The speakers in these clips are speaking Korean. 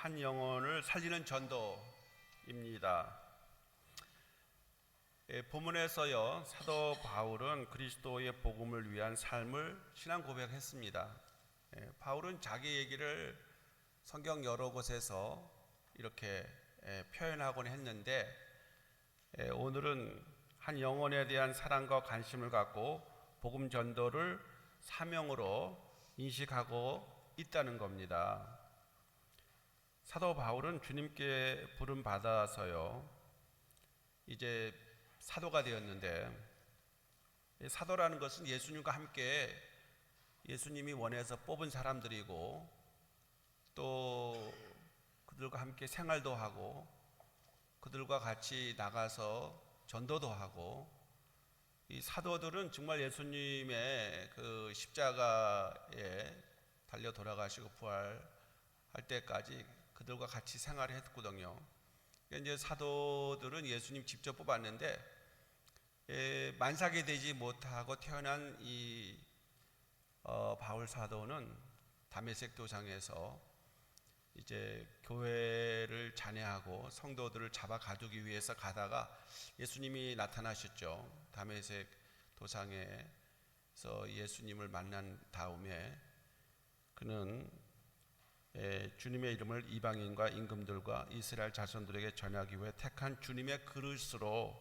한 영혼을 살리는 전도입니다. 본문에서요, 사도 바울은 그리스도의 복음을 위한 삶을 신앙 고백했습니다. 바울은 자기 얘기를 성경 여러 곳에서 이렇게 표현하곤 했는데, 오늘은 한 영혼에 대한 사랑과 관심을 갖고 복음 전도를 사명으로 인식하고 있다는 겁니다. 사도 바울은 주님께 부름 받아서요, 이제 사도가 되었는데, 사도라는 것은 예수님과 함께 예수님이 원해서 뽑은 사람들이고, 또 그들과 함께 생활도 하고, 그들과 같이 나가서 전도도 하고, 이 사도들은 정말 예수님의 그 십자가에 달려 돌아가시고 부활할 때까지 그들과 같이 생활을 했거든요. 이제 사도들은 예수님 직접 뽑았는데, 만삭이 되지 못하고 태어난 이 바울 사도는 다메섹 도상에서 이제 교회를 잔해하고 성도들을 잡아 가두기 위해서 가다가 예수님이 나타나셨죠. 다메섹 도상에서 예수님을 만난 다음에 그는 주님의 이름을 이방인과 임금들과 이스라엘 자손들에게 전하기 위해 택한 주님의 그릇으로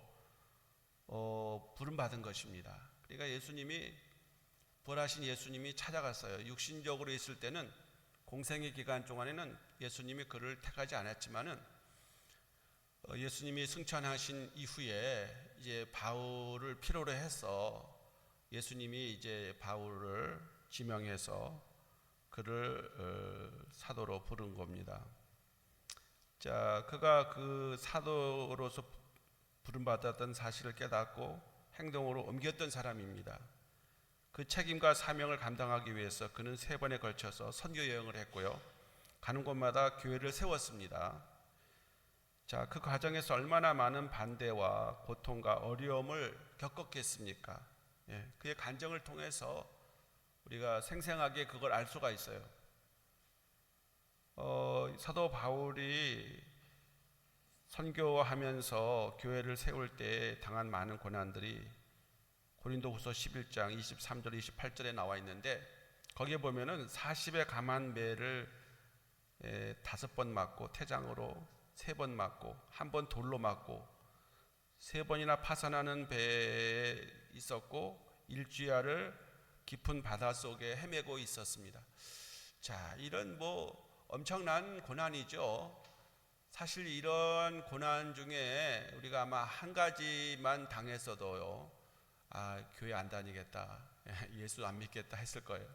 부름받은 것입니다. 그러니까 예수님이, 부활하신 예수님이 찾아갔어요. 육신적으로 있을 때는 공생의 기간 동안에는 예수님이 그를 택하지 않았지만은 예수님이 승천하신 이후에 이제 바울을 필요로 해서 예수님이 이제 바울을 지명해서 그를 사도로 부른 겁니다. 자, 그가 그 사도로서 부름받았던 사실을 깨닫고 행동으로 옮겼던 사람입니다. 그 책임과 사명을 감당하기 위해서 그는 3번에 걸쳐서 선교 여행을 했고요, 가는 곳마다 교회를 세웠습니다. 자, 그 과정에서 얼마나 많은 반대와 고통과 어려움을 겪었겠습니까? 그의 간증을 통해서 우리가 생생하게 그걸 알 수가 있어요. 사도 바울이 선교하면서 교회를 세울 때 당한 많은 고난들이 고린도후서 11장 23절 28절에 나와 있는데, 거기에 보면은 40의 감한 매를 5번 맞고, 태장으로 3번 맞고, 1번 돌로 맞고, 3번이나 파산하는 배에 있었고, 일주야를 깊은 바다 속에 헤매고 있었습니다. 자, 이런 엄청난 고난이죠. 사실 이런 고난 중에 우리가 아마 한 가지만 당했어도요, 교회 안 다니겠다, 예수 안 믿겠다 했을 거예요.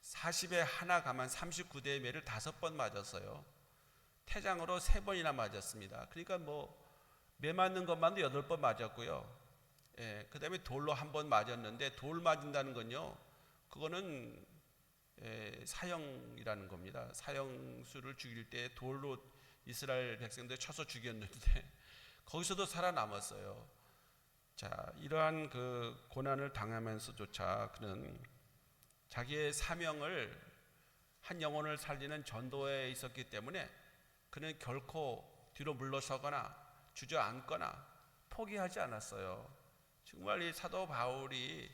40에 하나 감한 39대의 매를 5번 맞았어요. 태장으로 3번이나 맞았습니다. 그러니까 매 맞는 것만도 8번 맞았고요. 그 다음에 돌로 1번 맞았는데, 돌 맞은다는 건요, 그거는 사형이라는 겁니다. 사형수를 죽일 때 돌로 이스라엘 백성들 쳐서 죽였는데 거기서도 살아남았어요. 자, 이러한 그 고난을 당하면서조차 그는 자기의 사명을, 한 영혼을 살리는 전도에 있었기 때문에 그는 결코 뒤로 물러서거나 주저앉거나 포기하지 않았어요. 정말 이 사도 바울이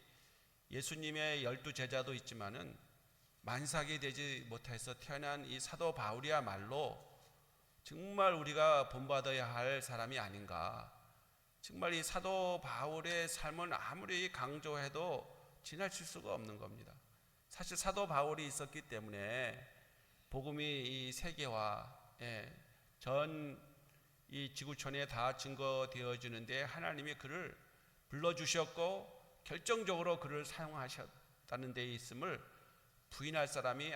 예수님의 12제자도 있지만은 만삭이 되지 못해서 태어난 이 사도 바울이야말로 정말 우리가 본받아야 할 사람이 아닌가. 정말 이 사도 바울의 삶은 아무리 강조해도 지나칠 수가 없는 겁니다. 사실 사도 바울이 있었기 때문에 복음이 이 세계화에 전 이 지구촌에 다 증거되어지는데 하나님이 그를 불러주셨고 결정적으로 그를 사용하셨다는 데 있음을 부인할 사람이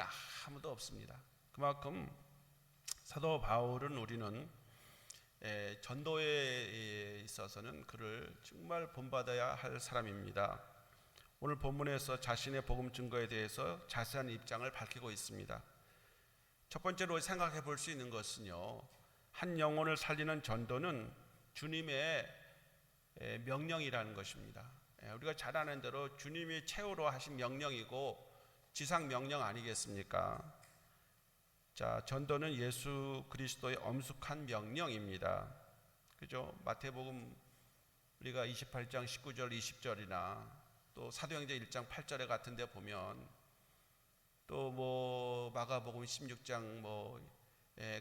아무도 없습니다. 그만큼 사도 바울은, 우리는 전도에 있어서는 그를 정말 본받아야 할 사람입니다. 오늘 본문에서 자신의 복음 증거에 대해서 자세한 입장을 밝히고 있습니다. 첫 번째로 생각해 볼 수 있는 것은요, 한 영혼을 살리는 전도는 주님의 명령이라는 것입니다. 우리가 잘 아는 대로 주님이 최후로 하신 명령이고 지상 명령 아니겠습니까? 자, 전도는 예수 그리스도의 엄숙한 명령입니다. 그죠? 마태복음 우리가 28장 19절 20절이나 또 사도행전 1장 8절에 같은 데 보면 또 뭐 마가복음 16장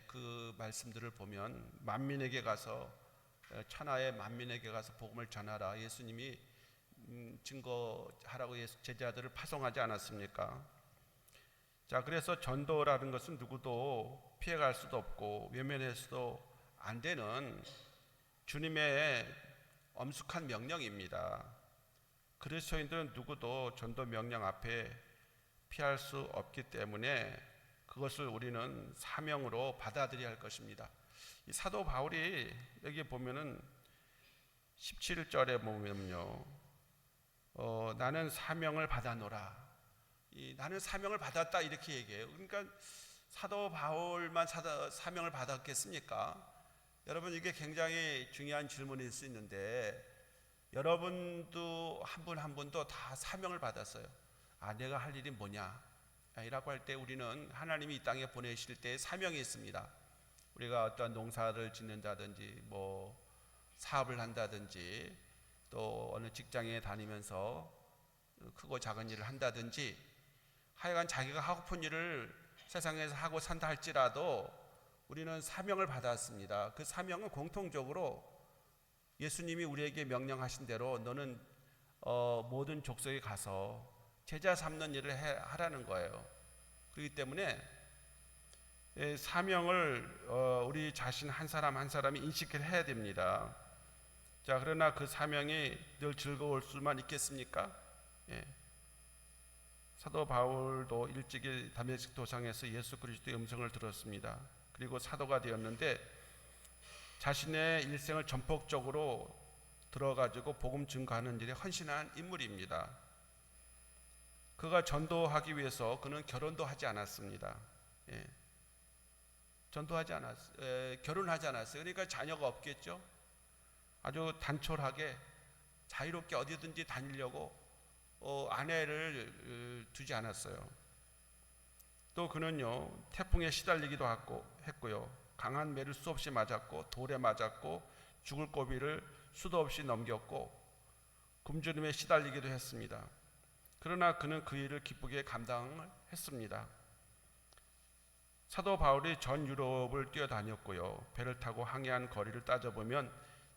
그 말씀들을 보면 만민에게 가서 천하의 만민에게 가서 복음을 전하라. 예수님이 증거하라고 제자들을 파송하지 않았습니까? 자, 그래서 전도라는 것은 누구도 피해갈 수도 없고 외면해서도 안 되는 주님의 엄숙한 명령입니다. 그리스도인들은 누구도 전도 명령 앞에 피할 수 없기 때문에 그것을 우리는 사명으로 받아들여야 할 것입니다. 이 사도 바울이 여기 보면은 17절에 보면요, 나는 사명을 받아노라. 나는 사명을 받았다 이렇게 얘기해요. 그러니까 사도 바울만 사명을 받았겠습니까? 여러분, 이게 굉장히 중요한 질문일 수 있는데 여러분도 한 분 한 분도 다 사명을 받았어요. 내가 할 일이 뭐냐 이라고 할 때 우리는 하나님이 이 땅에 보내실 때 사명이 있습니다. 우리가 어떤 농사를 짓는다든지 뭐 사업을 한다든지 또 어느 직장에 다니면서 크고 작은 일을 한다든지 하여간 자기가 하고픈 일을 세상에서 하고 산다 할지라도 우리는 사명을 받았습니다. 그 사명은 공통적으로 예수님이 우리에게 명령하신 대로 너는 모든 족속에 가서 제자 삼는 일을 하라는 거예요. 그렇기 때문에 사명을 우리 자신 한 사람 한 사람이 인식을 해야 됩니다. 자, 그러나 그 사명이 늘 즐거울 수만 있겠습니까? 사도 바울도 일찍이 다메섹 도상에서 예수 그리스도의 음성을 들었습니다. 그리고 사도가 되었는데 자신의 일생을 전폭적으로 들어가지고 복음 증거하는 일에 헌신한 인물입니다. 그가 전도하기 위해서 그는 결혼도 하지 않았습니다. 결혼하지 않았어요. 그러니까 자녀가 없겠죠. 아주 단촐하게 자유롭게 어디든지 다니려고 아내를 두지 않았어요. 또 그는요, 태풍에 시달리기도 했고요, 강한 매를 수없이 맞았고 돌에 맞았고 죽을 고비를 수도 없이 넘겼고 굶주림에 시달리기도 했습니다. 그러나 그는 그 일을 기쁘게 감당을 했습니다. 사도 바울이 전 유럽을 뛰어다녔고요, 배를 타고 항해한 거리를 따져보면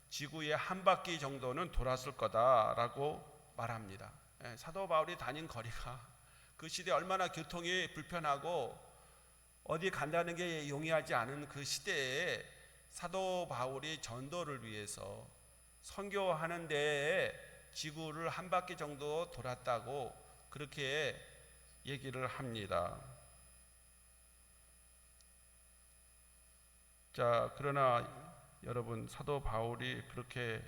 지구의 한 바퀴 정도는 돌았을 거다라고 말합니다. 사도 바울이 다닌 거리가 그 시대에 얼마나 교통이 불편하고 어디 간다는 게 용이하지 않은 그 시대에 사도 바울이 전도를 위해서 선교하는 데에 지구를 한 바퀴 정도 돌았다고 그렇게 얘기를 합니다. 자, 그러나 여러분, 사도 바울이 그렇게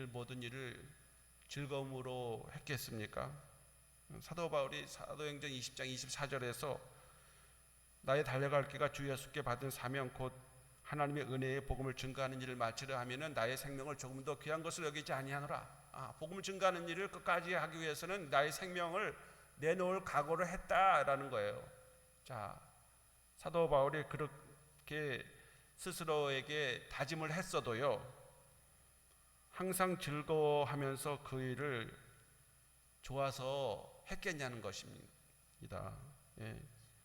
모든 일을 즐거움으로 했겠습니까? 사도 바울이 사도행전 20장 24절에서 나의 달려갈 길과 주 예수께 받은 사명 곧 하나님의 은혜의 복음을 증거하는 일을 마치려 하면은 나의 생명을 조금 더 귀한 것을 여기지 아니하노라. 복음을 증거하는 일을 끝까지 하기 위해서는 나의 생명을 내놓을 각오를 했다라는 거예요. 자, 사도 바울이 그렇게 스스로에게 다짐을 했어도요, 항상 즐거워하면서 그 일을 좋아서 했겠냐는 것입니다.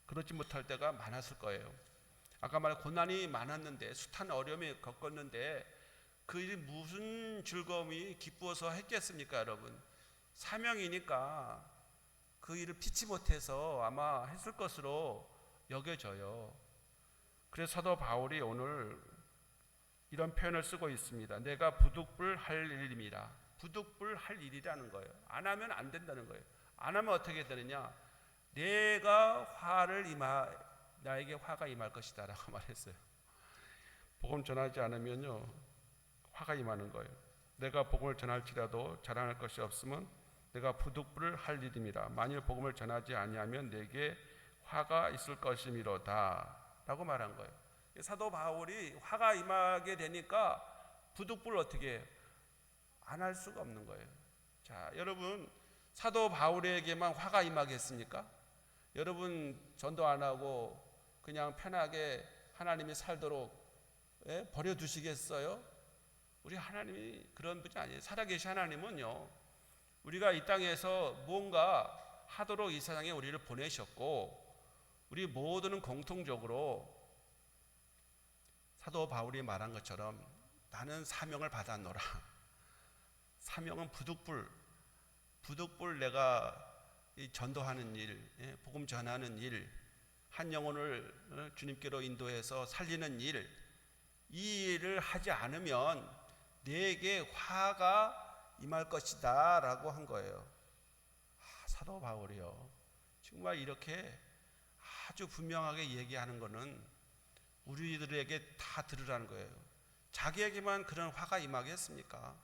그렇지 못할 때가 많았을 거예요. 아까 말한 고난이 많았는데, 숱한 어려움이 겪었는데 그 일이 무슨 즐거움이 기쁘어서 했겠습니까, 여러분? 사명이니까 그 일을 피치 못해서 아마 했을 것으로 여겨져요. 그래서 사도 바울이 오늘 이런 표현을 쓰고 있습니다. 내가 부득불 할 일입니다. 부득불 할 일이라는 거예요. 안 하면 안 된다는 거예요. 안 하면 어떻게 되느냐? 나에게 화가 임할 것이다 라고 말했어요. 복음 전하지 않으면요, 화가 임하는 거예요. 내가 복음을 전할지라도 자랑할 것이 없으면 내가 부득불을 할 일입니다. 만일 복음을 전하지 아니하면 내게 화가 있을 것이미로다 라고 말한 거예요. 사도 바울이 화가 임하게 되니까 부득불 어떻게 안 할 수가 없는 거예요. 자, 여러분, 사도 바울에게만 화가 임하겠습니까? 여러분 전도 안 하고 그냥 편하게 하나님이 살도록 버려두시겠어요? 우리 하나님이 그런 분이 아니에요. 살아계신 하나님은요, 우리가 이 땅에서 무언가 하도록 이 세상에 우리를 보내셨고, 우리 모두는 공통적으로 사도 바울이 말한 것처럼 나는 사명을 받았노라. 사명은 부득불 내가 이 전도하는 일, 복음 전하는 일, 한 영혼을 주님께로 인도해서 살리는 일, 이 일을 하지 않으면 내게 화가 임할 것이다 라고 한 거예요. 사도 바울이요, 정말 이렇게 아주 분명하게 얘기하는 거는 우리들에게 다 들으라는 거예요. 자기에게만 그런 화가 임하겠습니까?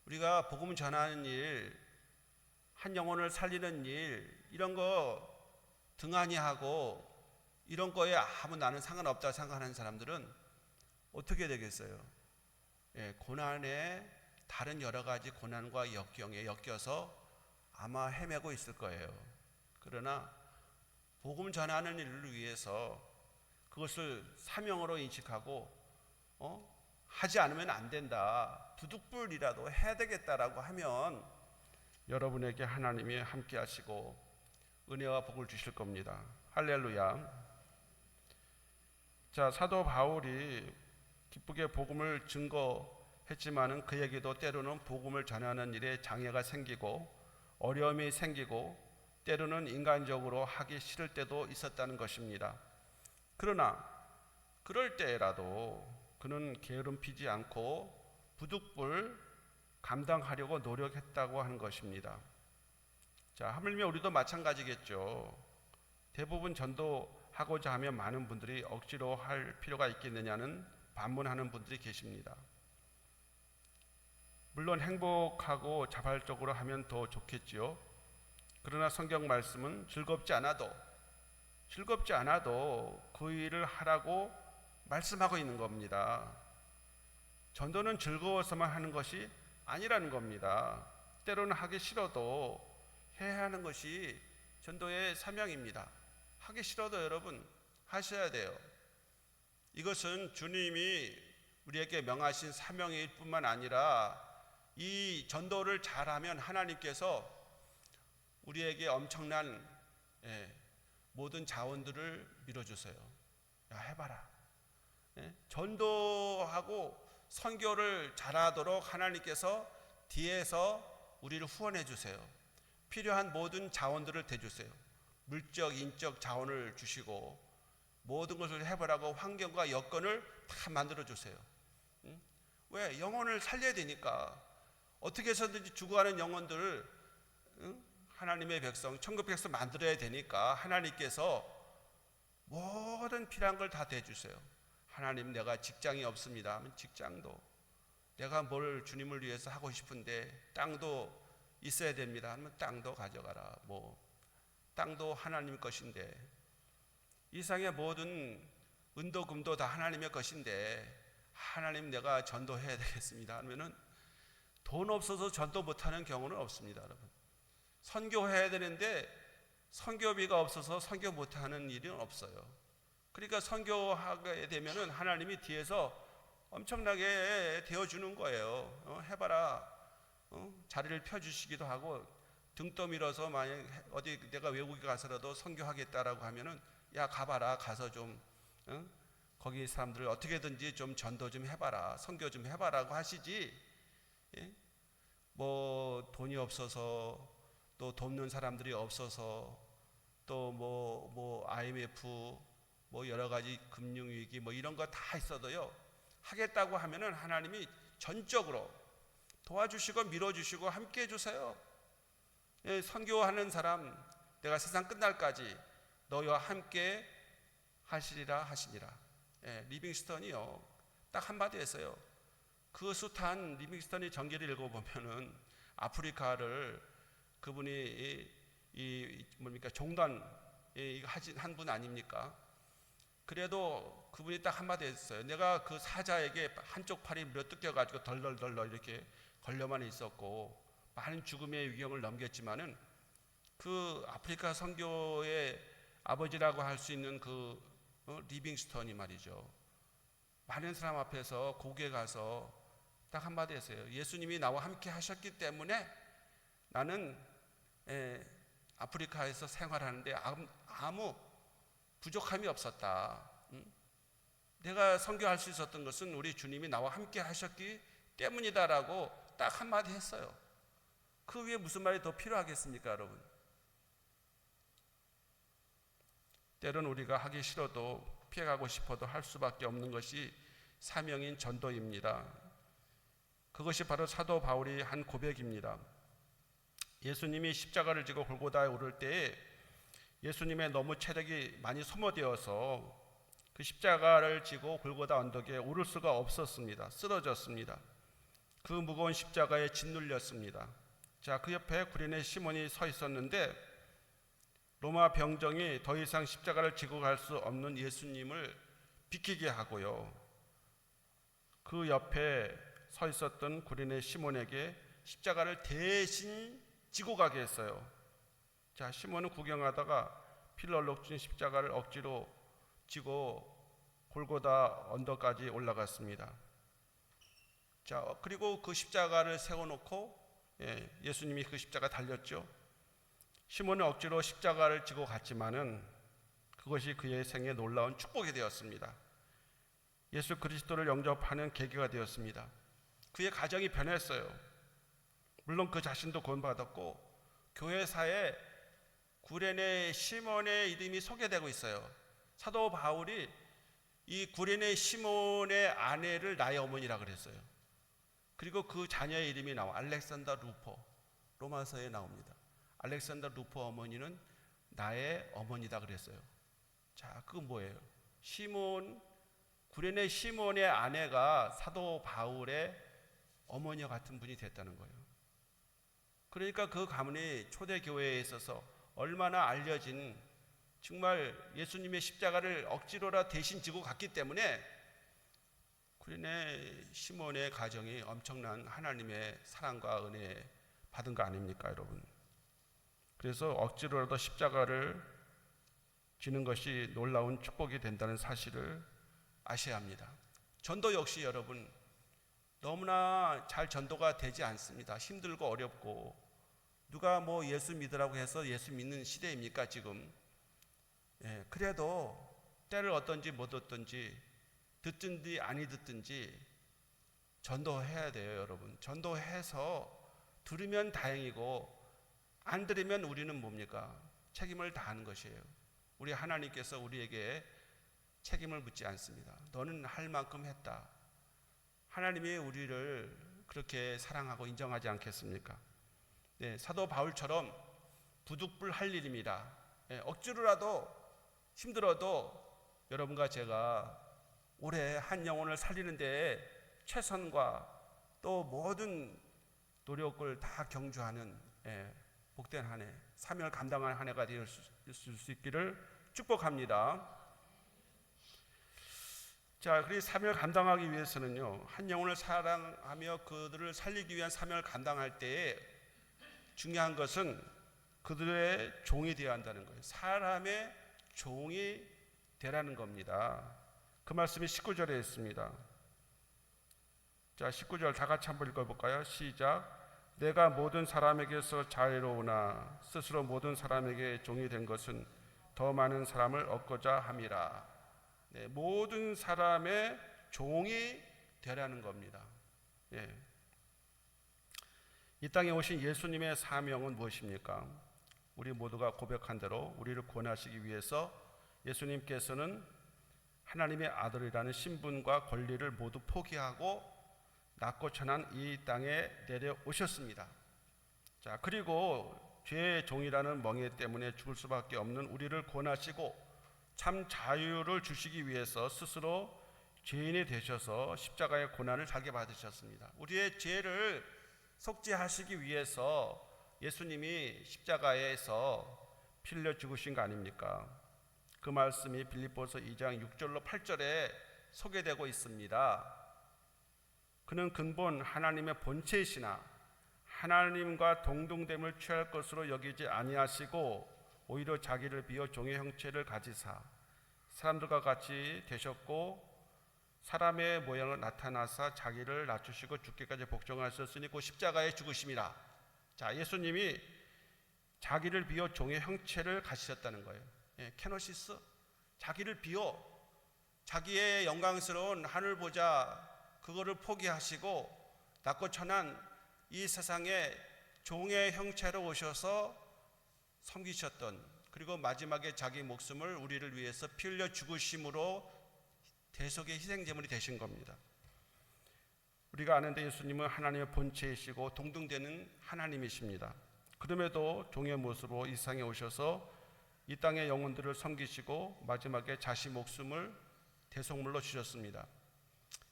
우리가 복음 전하는 일, 한 영혼을 살리는 일, 이런 거 등한히 하고 이런 거에 아무 나는 상관없다 생각하는 사람들은 어떻게 되겠어요? 고난에 다른 여러 가지 고난과 역경에 엮여서 아마 헤매고 있을 거예요. 그러나 복음 전하는 일을 위해서 그것을 사명으로 인식하고 하지 않으면 안 된다, 부득불이라도 해야 되겠다라고 하면 여러분에게 하나님이 함께 하시고 은혜와 복을 주실 겁니다. 할렐루야. 자, 사도 바울이 기쁘게 복음을 증거했지만은 그에게도 때로는 복음을 전하는 일에 장애가 생기고 어려움이 생기고 때로는 인간적으로 하기 싫을 때도 있었다는 것입니다. 그러나 그럴 때라도 그는 게으름 피지 않고 부득불 감당하려고 노력했다고 하는 것입니다. 자, 하물며 우리도 마찬가지겠죠. 대부분 전도하고자 하면 많은 분들이 억지로 할 필요가 있겠느냐는 반문하는 분들이 계십니다. 물론 행복하고 자발적으로 하면 더 좋겠지요. 그러나 성경 말씀은 즐겁지 않아도 그 일을 하라고 말씀하고 있는 겁니다. 전도는 즐거워서만 하는 것이 아니라는 겁니다. 때로는 하기 싫어도 해야 하는 것이 전도의 사명입니다. 하기 싫어도 여러분 하셔야 돼요. 이것은 주님이 우리에게 명하신 사명일 뿐만 아니라 이 전도를 잘하면 하나님께서 우리에게 엄청난 모든 자원들을 밀어주세요. 야, 해봐라. 전도하고 선교를 잘하도록 하나님께서 뒤에서 우리를 후원해 주세요. 필요한 모든 자원들을 대주세요. 물적, 인적 자원을 주시고 모든 것을 해보라고 환경과 여건을 다 만들어 주세요. 왜? 영혼을 살려야 되니까. 어떻게 해서든지 죽어가는 영혼들을 하나님의 백성, 천국 백성 만들어야 되니까 하나님께서 모든 필요한 걸 다 대주세요. 하나님, 내가 직장이 없습니다 하면 직장도, 내가 뭘 주님을 위해서 하고 싶은데 땅도 있어야 됩니다 하면 땅도 가져가라. 땅도 하나님 것인데, 이 세상의 모든 은도 금도 다 하나님의 것인데 하나님, 내가 전도해야 되겠습니다 하면은 돈 없어서 전도 못하는 경우는 없습니다. 여러분, 선교해야 되는데 선교비가 없어서 선교 못하는 일은 없어요. 그러니까 선교하게 되면은 하나님이 뒤에서 엄청나게 되어주는 거예요. 해봐라. 자리를 펴주시기도 하고, 등 떠밀어서 만약 어디 내가 외국에 가서라도 선교하겠다라고 하면은 야, 가봐라. 가서 좀 거기 사람들을 어떻게든지 좀 전도 좀 해봐라, 선교 좀 해봐라고 하시지. 돈이 없어서, 또 돕는 사람들이 없어서, 또 IMF 여러 가지 금융위기 이런 거 다 있어도요, 하겠다고 하면은 하나님이 전적으로 도와주시고 밀어주시고 함께 해주세요. 선교하는 사람, 내가 세상 끝날까지 너희와 함께 하시리라 하시니라. 리빙스턴이요, 딱 한마디 했어요. 그 숱한 리빙스턴이 전기를 읽어보면은 아프리카를 그분이 종단 한 분 아닙니까? 그래도 그분이 딱 한마디 했어요. 내가 그 사자에게 한쪽 팔이 물어 뜯겨가지고 덜덜덜 이렇게 걸려만 있었고 많은 죽음의 위경을 넘겼지만은 그 아프리카 선교의 아버지라고 할 수 있는 그 리빙스턴이 말이죠. 많은 사람 앞에서 고국에 가서 딱 한마디 했어요. 예수님이 나와 함께 하셨기 때문에 나는 아프리카에서 생활하는데 아무 부족함이 없었다. 내가 선교할 수 있었던 것은 우리 주님이 나와 함께 하셨기 때문이다라고 딱 한마디 했어요. 그 위에 무슨 말이 더 필요하겠습니까, 여러분? 때로는 우리가 하기 싫어도 피해가고 싶어도 할 수밖에 없는 것이 사명인 전도입니다. 그것이 바로 사도 바울이 한 고백입니다. 예수님이 십자가를 지고 골고다에 오를 때에 예수님의 너무 체력이 많이 소모되어서 그 십자가를 지고 골고다 언덕에 오를 수가 없었습니다. 쓰러졌습니다. 그 무거운 십자가에 짓눌렸습니다. 자, 그 옆에 구레네 시몬이 서 있었는데 로마 병정이 더 이상 십자가를 지고 갈 수 없는 예수님을 비키게 하고요. 그 옆에 서 있었던 구레네 시몬에게 십자가를 대신 지고 가게 했어요. 자, 시몬은 구경하다가 피를 얼룩진 십자가를 억지로 지고 골고다 언덕까지 올라갔습니다. 자, 그리고 그 십자가를 세워놓고 예수님이 그 십자가 달렸죠. 시몬은 억지로 십자가를 지고 갔지만은 그것이 그의 생에 놀라운 축복이 되었습니다. 예수 그리스도를 영접하는 계기가 되었습니다. 그의 가정이 변했어요. 물론 그 자신도 구원받았고 교회사에 구레네 시몬의 이름이 소개되고 있어요. 사도 바울이 이 구레네 시몬의 아내를 나의 어머니라 그랬어요. 그리고 그 자녀의 이름이 나와 알렉산더 루포, 로마서에 나옵니다. 알렉산더 루포 어머니는 나의 어머니다 그랬어요. 자, 그건 뭐예요? 구레네 시몬의 아내가 사도 바울의 어머니와 같은 분이 됐다는 거예요. 그러니까 그 가문이 초대교회에 있어서 얼마나 알려진, 정말 예수님의 십자가를 억지로라 대신 지고 갔기 때문에 구레네 시몬의 가정이 엄청난 하나님의 사랑과 은혜 받은 거 아닙니까, 여러분? 그래서 억지로라도 십자가를 지는 것이 놀라운 축복이 된다는 사실을 아셔야 합니다. 전도 역시 여러분 너무나 잘 전도가 되지 않습니다. 힘들고 어렵고, 누가 뭐 예수 믿으라고 해서 예수 믿는 시대입니까 지금? 그래도 때를 어떤지 못 어떤지, 듣든지 아니 듣든지 전도해야 돼요, 여러분. 전도해서 들으면 다행이고 안 들으면 우리는 뭡니까? 책임을 다하는 것이에요. 우리 하나님께서 우리에게 책임을 묻지 않습니다. 너는 할 만큼 했다. 하나님이 우리를 그렇게 사랑하고 인정하지 않겠습니까? 사도 바울처럼 부득불 할 일입니다. 억지로라도 힘들어도 여러분과 제가 올해 한 영혼을 살리는 데에 최선과 또 모든 노력을 다 경주하는 복된 한 해, 사명을 감당하는 한 해가 될 수 있기를 축복합니다. 자, 그리고 사명을 감당하기 위해서는요, 한 영혼을 사랑하며 그들을 살리기 위한 사명을 감당할 때에 중요한 것은 그들의 종이 되어야 한다는 거예요. 사람의 종이 되라는 겁니다. 그 말씀이 19절에 있습니다. 자, 19절 다 같이 한번 읽어볼까요? 시작. 내가 모든 사람에게서 자유로우나 스스로 모든 사람에게 종이 된 것은 더 많은 사람을 얻고자 함이라. 모든 사람의 종이 되라는 겁니다. 이 땅에 오신 예수님의 사명은 무엇입니까? 우리 모두가 고백한 대로 우리를 구원하시기 위해서 예수님께서는 하나님의 아들이라는 신분과 권리를 모두 포기하고 낮고 천한 이 땅에 내려오셨습니다. 자, 그리고 죄의 종이라는 멍에 때문에 죽을 수밖에 없는 우리를 구원하시고 참 자유를 주시기 위해서 스스로 죄인이 되셔서 십자가의 고난을 살게 받으셨습니다. 우리의 죄를 속죄하시기 위해서 예수님이 십자가에서 피 흘려 죽으신 거 아닙니까? 그 말씀이 빌립보서 2장 6절로 8절에 소개되고 있습니다. 그는 근본 하나님의 본체이시나 하나님과 동등됨을 취할 것으로 여기지 아니하시고 오히려 자기를 비어 종의 형체를 가지사 사람들과 같이 되셨고 사람의 모양을 나타나사 자기를 낮추시고 죽기까지 복종하셨으니 그 십자가에 죽으심이라. 자, 예수님이 자기를 비어 종의 형체를 가지셨다는 거예요. 케노시스, 자기를 비어 자기의 영광스러운 하늘 보좌 그거를 포기하시고 낮고 천한 이 세상에 종의 형체로 오셔서 섬기셨던, 그리고 마지막에 자기 목숨을 우리를 위해서 피 흘려 죽으심으로 대속의 희생제물이 되신 겁니다. 우리가 아는데 예수님은 하나님의 본체이시고 동등되는 하나님이십니다. 그럼에도 종의 모습으로 이 세상에 오셔서 이 땅의 영혼들을 섬기시고 마지막에 자신 목숨을 대속물로 주셨습니다.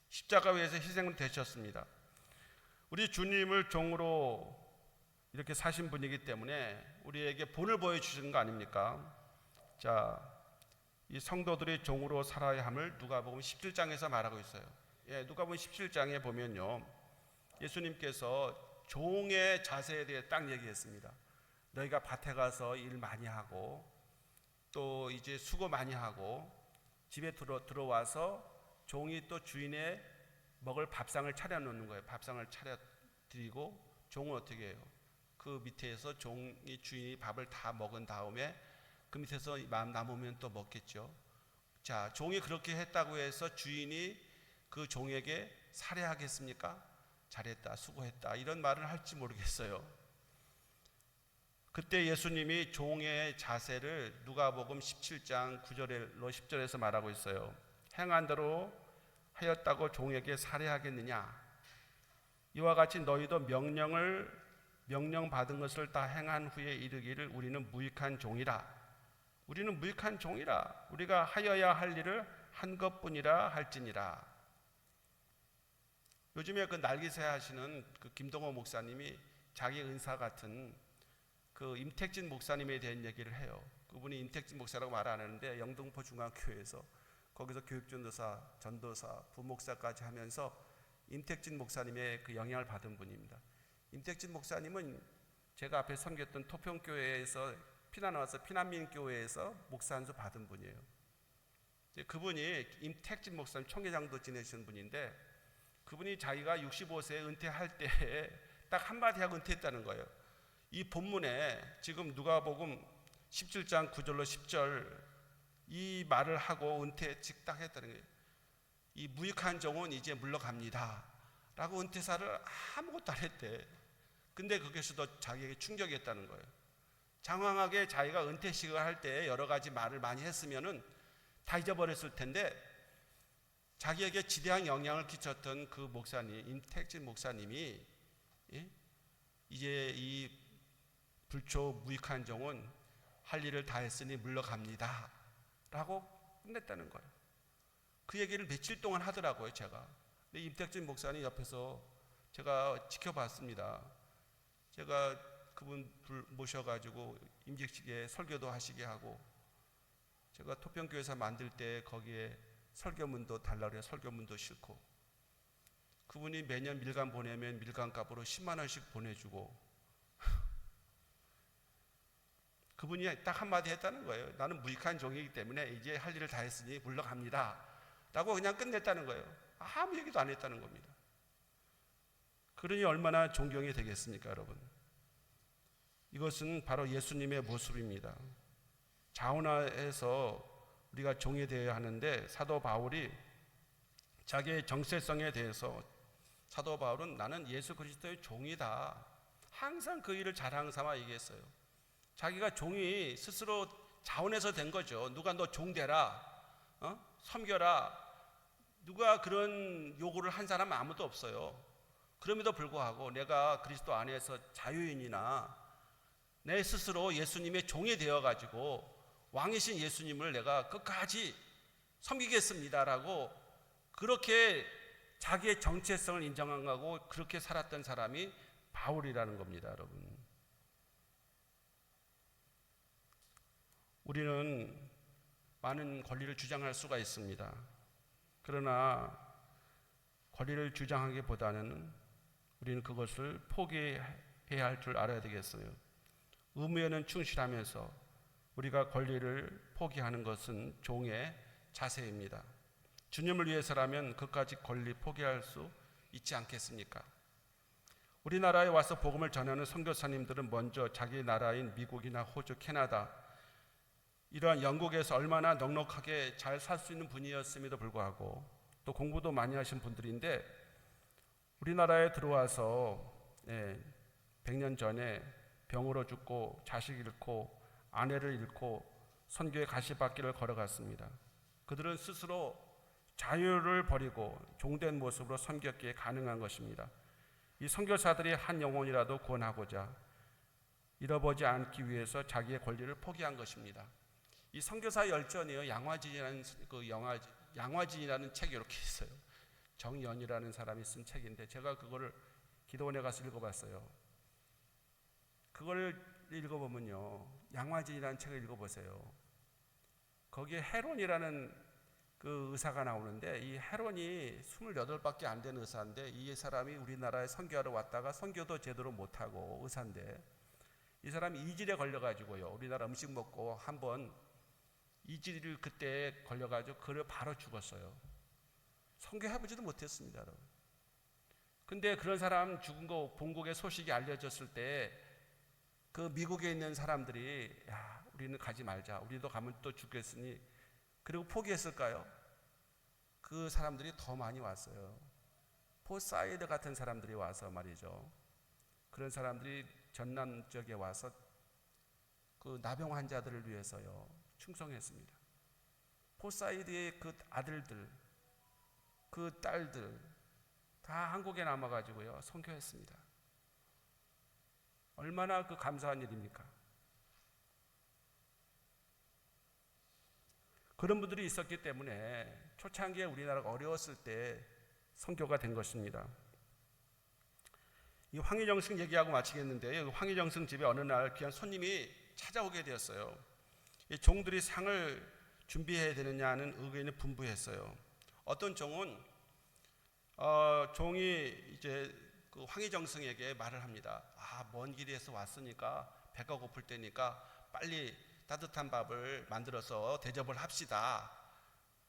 십자가 위에서 희생을 되셨습니다. 우리 주님을 종으로 이렇게 사신 분이기 때문에 우리에게 본을 보여주신 거 아닙니까? 자, 이 성도들이 종으로 살아야 함을 누가복음 17장에서 말하고 있어요. 누가복음 17장에 보면요, 예수님께서 종의 자세에 대해 딱 얘기했습니다. 너희가 밭에 가서 일 많이 하고 또 이제 수고 많이 하고 집에 들어와서 종이 또 주인의 먹을 밥상을 차려놓는 거예요. 밥상을 차려드리고 종은 어떻게 해요? 그 밑에서 종이 주인이 밥을 다 먹은 다음에 그 밑에서 마음 남으면 또 먹겠죠. 자, 종이 그렇게 했다고 해서 주인이 그 종에게 살해하겠습니까? 잘했다, 수고했다 이런 말을 할지 모르겠어요. 그때 예수님이 종의 자세를 누가복음 17장 9절로 10절에서 말하고 있어요. 행한 대로 하였다고 종에게 살해하겠느냐? 이와 같이 너희도 명령받은 것을 다 행한 후에 이르기를 우리는 무익한 종이라. 우리는 무익한 종이라. 우리가 하여야 할 일을 한 것뿐이라 할지니라. 요즘에 그 날기새 하시는 그 김동호 목사님이 자기 은사 같은 그 임택진 목사님에 대한 얘기를 해요. 그분이 임택진 목사라고 말 안 하는데 영등포 중앙교회에서 거기서 교육전도사, 전도사, 부목사까지 하면서 임택진 목사님의 그 영향을 받은 분입니다. 임택진 목사님은 제가 앞에 섬겼던 토평교회에서 피난 와서 피난민교회에서 목사 한 수 받은 분이에요. 그분이 임택진 목사님 총회장도 지내신 분인데 그분이 자기가 65세에 은퇴할 때 딱 한마디 하고 은퇴했다는 거예요. 이 본문에 지금 누가복음 17장 9절로 10절 이 말을 하고 은퇴 딱 했다는 거예요. 이 무익한 종은 이제 물러갑니다 라고 은퇴사를 아무것도 안 했대. 근데 그것도 자기에게 충격이었다는 거예요. 장황하게 자기가 은퇴식을 할 때 여러 가지 말을 많이 했으면은 다 잊어버렸을 텐데 자기에게 지대한 영향을 끼쳤던 그 목사님, 임택진 목사님이 이제 이 불초 무익한 종은 할 일을 다 했으니 물러갑니다 라고 끝냈다는 거예요. 그 얘기를 며칠 동안 하더라고요. 제가. 근데 임택진 목사님 옆에서 제가 지켜봤습니다. 제가 그분 모셔가지고 임직식에 설교도 하시게 하고, 제가 토평교회에서 만들 때 거기에 설교문도 달라고 해서 설교문도 싣고, 그분이 매년 밀감 보내면 밀감값으로 10만 원씩 보내주고, 그분이 딱 한마디 했다는 거예요. 나는 무익한 종이기 때문에 이제 할 일을 다 했으니 물러갑니다 라고 그냥 끝냈다는 거예요. 아무 얘기도 안 했다는 겁니다. 그러니 얼마나 존경이 되겠습니까, 여러분? 이것은 바로 예수님의 모습입니다. 자원화해서 우리가 종이 되어야 하는데, 사도 바울이 자기의 정체성에 대해서 사도 바울은 나는 예수 그리스도의 종이다, 항상 그 일을 자랑 삼아 얘기했어요. 자기가 종이 스스로 자원해서 된 거죠. 누가 너 종 되라, 섬겨라, 누가 그런 요구를 한 사람은 아무도 없어요. 그럼에도 불구하고 내가 그리스도 안에서 자유인이나 내 스스로 예수님의 종이 되어가지고 왕이신 예수님을 내가 끝까지 섬기겠습니다라고 그렇게 자기의 정체성을 인정하고 그렇게 살았던 사람이 바울이라는 겁니다, 여러분. 우리는 많은 권리를 주장할 수가 있습니다. 그러나 권리를 주장하기보다는 우리는 그것을 해야 할 줄 알아야 되겠어요. 의무에는 충실하면서 우리가 권리를 포기하는 것은 종의 자세입니다. 주님을 위해서라면 그까지 권리 포기할 수 있지 않겠습니까? 우리나라에 와서 복음을 전하는 선교사님들은 먼저 자기 나라인 미국이나 호주, 캐나다 이러한 영국에서 얼마나 넉넉하게 잘 살 수 있는 분이었음에도 불구하고 또 공부도 많이 하신 분들인데 우리나라에 들어와서 100년 전에 병으로 죽고 자식 잃고 아내를 잃고 선교의 가시밭길을 걸어갔습니다. 그들은 스스로 자유를 버리고 종된 모습으로 섬겼기에 가능한 것입니다. 이 선교사들이 한 영혼이라도 구원하고자 잃어버리지 않기 위해서 자기의 권리를 포기한 것입니다. 이 선교사 열전이요, 양화진이라는 책이 이렇게 있어요. 정연이라는 사람이 쓴 책인데 제가 그거를 기도원에 가서 읽어봤어요. 그걸 읽어보면요, 양화진이라는 책을 읽어보세요. 거기에 헤론이라는 그 의사가 나오는데 이 헤론이 28밖에 안 되는 의사인데 이 사람이 우리나라에 선교하러 왔다가 선교도 제대로 못하고 의사인데 이 사람이 이질에 걸려가지고요, 우리나라 음식 먹고 한번 이질을 그때 걸려가지고 그를 바로 죽었어요. 선교해보지도 못했습니다, 여러분. 근데 그런 사람 죽은 거 본국의 소식이 알려졌을 때 그 미국에 있는 사람들이 야, 우리는 가지 말자, 우리도 가면 또 죽겠으니, 그리고 포기했을까요? 그 사람들이 더 많이 왔어요. 포사이드 같은 사람들이 와서 말이죠, 그런 사람들이 전남 쪽에 와서 그 나병 환자들을 위해서요 충성했습니다. 포사이드의 그 아들들, 그 딸들 다 한국에 남아가지고요 선교했습니다. 얼마나 그 감사한 일입니까? 그런 분들이 있었기 때문에 초창기에 우리나라가 어려웠을 때 선교가 된 것입니다. 이 황희정승 얘기하고 마치겠는데요, 황희정승 집에 어느 날 귀한 손님이 찾아오게 되었어요. 이 종들이 상을 준비해야 되느냐는 의견이 분분했어요. 어떤 종은 종이 이제 그 황희정승에게 말을 합니다. 먼 길에서 왔으니까 배가 고플 때니까 빨리 따뜻한 밥을 만들어서 대접을 합시다.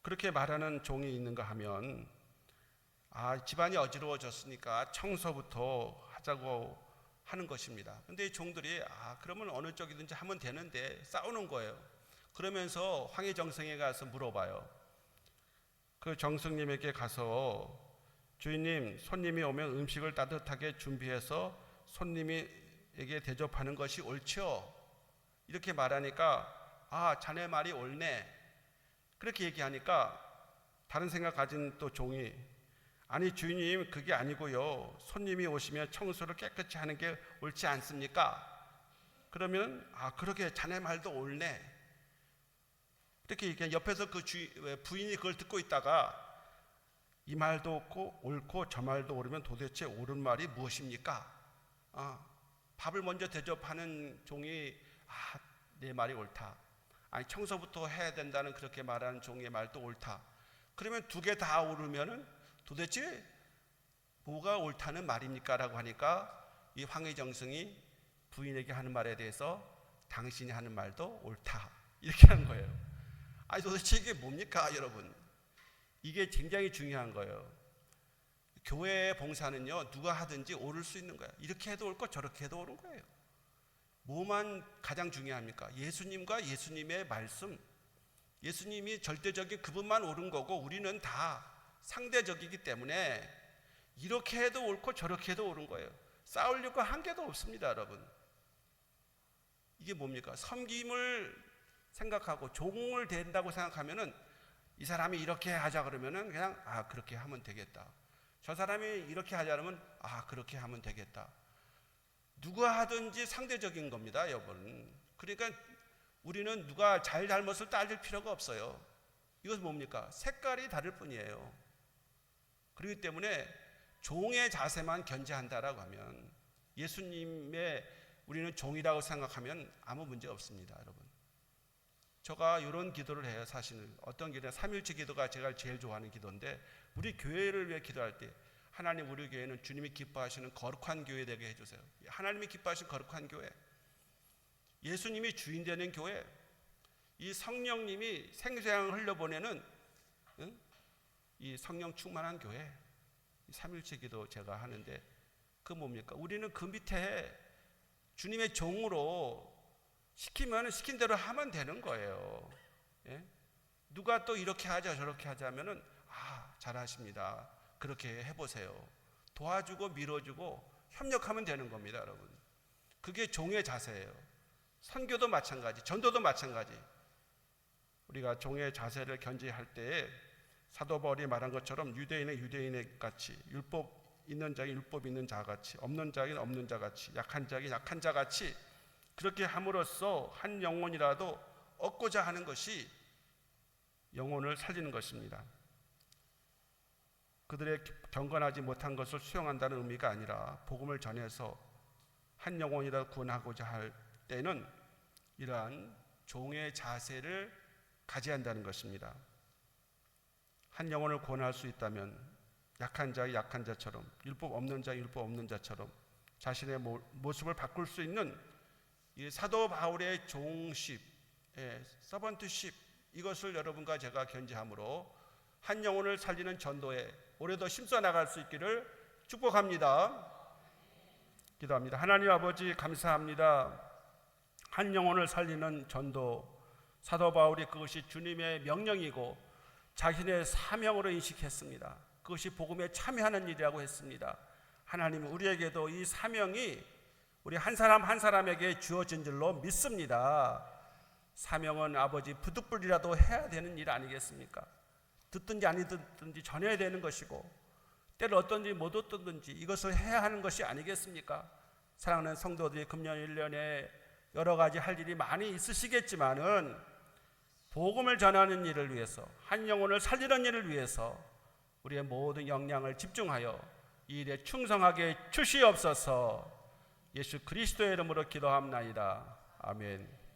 그렇게 말하는 종이 있는가 하면 집안이 어지러워졌으니까 청소부터 하자고 하는 것입니다. 근데 이 종들이 그러면 어느 쪽이든지 하면 되는데 싸우는 거예요. 그러면서 황희정승에 가서 물어봐요. 그 정승님에게 가서 주인님, 손님이 오면 음식을 따뜻하게 준비해서 손님에게 대접하는 것이 옳죠? 이렇게 말하니까 자네 말이 옳네. 그렇게 얘기하니까 다른 생각 가진 또 종이 아니 주인님, 그게 아니고요, 손님이 오시면 청소를 깨끗이 하는 게 옳지 않습니까? 그러면 그러게 자네 말도 옳네. 이렇게 얘기해. 옆에서 그 부인이 그걸 듣고 있다가 이 말도 옳고 저 말도 옳으면 도대체 옳은 말이 무엇입니까? 밥을 먼저 대접하는 종이 내 말이 옳다. 아니 청소부터 해야 된다는 그렇게 말하는 종의 말도 옳다. 그러면 두 개 다 옳으면은 도대체 뭐가 옳다는 말입니까? 라고 하니까 이 황희정승이 부인에게 하는 말에 대해서 당신이 하는 말도 옳다. 이렇게 한 거예요. 도대체 이게 뭡니까, 여러분? 이게 굉장히 중요한 거예요. 교회의 봉사는요, 누가 하든지 옳을 수 있는 거예요. 이렇게 해도 옳고 저렇게 해도 옳은 거예요. 뭐만 가장 중요합니까? 예수님과 예수님의 말씀, 예수님이 절대적인 그분만 옳은 거고 우리는 다 상대적이기 때문에 이렇게 해도 옳고 저렇게 해도 옳은 거예요. 싸우려고 한 개도 없습니다, 여러분. 이게 뭡니까? 섬김을 생각하고 종을 된다고 생각하면은 이 사람이 이렇게 하자 그러면은 그냥 그렇게 하면 되겠다. 저 사람이 이렇게 하자 그러면 그렇게 하면 되겠다. 누가 하든지 상대적인 겁니다, 여러분. 그러니까 우리는 누가 잘못을 따질 필요가 없어요. 이것은 뭡니까? 색깔이 다를 뿐이에요. 그렇기 때문에 종의 자세만 견제한다라고 하면, 예수님의 우리는 종이라고 생각하면 아무 문제 없습니다, 여러분. 제가 이런 기도를 해요. 사실은 어떤 기도냐, 삼일체 기도가 제가 제일 좋아하는 기도인데, 우리 교회를 위해 기도할 때 하나님 우리 교회는 주님이 기뻐하시는 거룩한 교회 되게 해주세요. 하나님이 기뻐하시는 거룩한 교회, 예수님이 주인 되는 교회, 이 성령님이 생생을 흘려보내는 이 성령 충만한 교회, 삼일체 기도 제가 하는데 그 뭡니까? 우리는 그 밑에 주님의 종으로 시키면 시킨 대로 하면 되는 거예요. 예? 누가 또 이렇게 하자 저렇게 하자면은 잘하십니다. 그렇게 해보세요. 도와주고 밀어주고 협력하면 되는 겁니다, 여러분. 그게 종의 자세예요. 선교도 마찬가지, 전도도 마찬가지. 우리가 종의 자세를 견지할 때에 사도 바울이 말한 것처럼 유대인의 유대인의 같이, 율법 있는 자에게 율법 있는 자 같이, 없는 자에게 없는 자 같이, 약한 자에게 약한 자 같이 그렇게 함으로써 한 영혼이라도 얻고자 하는 것이 영혼을 살리는 것입니다. 그들의 경건하지 못한 것을 수용한다는 의미가 아니라 복음을 전해서 한 영혼이라도 구원하고자 할 때는 이러한 종의 자세를 가져야 한다는 것입니다. 한 영혼을 구원할 수 있다면 약한 자의 약한 자처럼, 율법 없는 자의 율법 없는 자처럼 자신의 모습을 바꿀 수 있는 이 사도 바울의 종십, 서번트십, 이것을 여러분과 제가 견지함으로 한 영혼을 살리는 전도에 올해도 힘써 나갈 수 있기를 축복합니다. 기도합니다. 하나님 아버지 감사합니다. 한 영혼을 살리는 전도, 사도 바울이 그것이 주님의 명령이고 자신의 사명으로 인식했습니다. 그것이 복음에 참여하는 일이라고 했습니다. 하나님, 우리에게도 이 사명이 우리 한 사람 한 사람에게 주어진 줄로 믿습니다. 사명은 아버지 부득불이라도 해야 되는 일 아니겠습니까? 듣든지 안 듣든지 전해야 되는 것이고 때를 어떤지 못 어떤지 이것을 해야 하는 것이 아니겠습니까? 사랑하는 성도들이 금년 1년에 여러 가지 할 일이 많이 있으시겠지만은 복음을 전하는 일을 위해서, 한 영혼을 살리는 일을 위해서 우리의 모든 역량을 집중하여 이 일에 충성하게 주시옵소서. 예수 그리스도의 이름으로 기도합나이다. 아멘.